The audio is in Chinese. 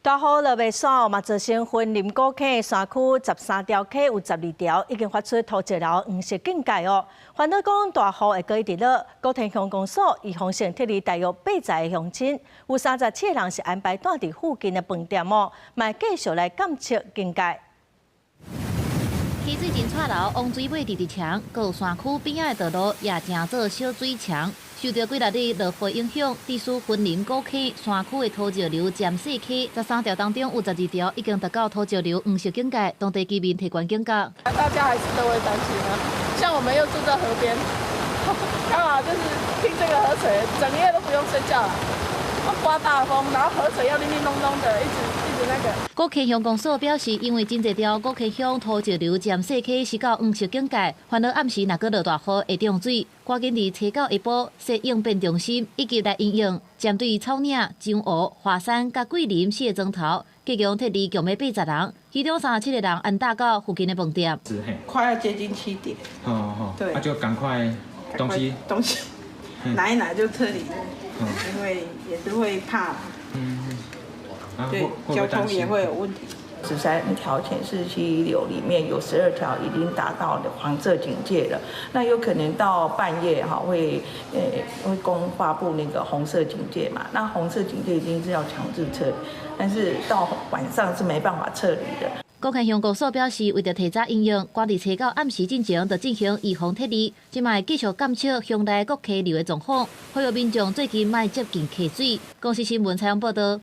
9号落尾线嘛，造成云林古坑的山区13条溪有12条已经发出土石流黄色警戒哦。烦恼讲大雨会搁一直落，高田乡公所预防性撤离大约80个乡亲，有37个人是安排住伫附近的饭店哦，嘛继续来监测警戒。 溪水真掣流，往水尾直直长，搁有山区边仔的道路也正做小水墙。受到几日的落雨影响，地属云林古坑山区的土石流渐细溪，13条当中有12条已经达到土石流黄色警戒，当地居民提悬警觉。大家还是都会担心啊，像我们又住在河边，刚好就是听这个河水，整夜都不用睡觉了。刮大风，然后河水要叮叮咚咚的，一直那个。古坑乡公所表示，因为真侪条古坑乡土石流渐细溪是到黄色警戒，烦恼暗时若搁落大雨会涨水，赶紧伫初到下晡设应变中心，以及来应用针对草岭、樟湖、华山、甲桂林4个钟头，计共撤离共要80人，其中37个人安搭到附近的饭店。快要接近7点。对。那就赶快东西拿一拿就撤离，因为也是会怕。对，交通也会有问题。13条浅市溪流里面有12条已经达到了黄色警戒了，那有可能到半夜会公发布那个红色警戒嘛？那红色警戒一定是要强制撤离，但是到晚上是没办法撤离的。 古坑乡公所表示，为着提早应用，赶伫初到暗时进前，就进行预防撤离。即卖继续监测乡内各溪流的状况，呼吁民众最近莫接近溪水。公司新闻采访报道。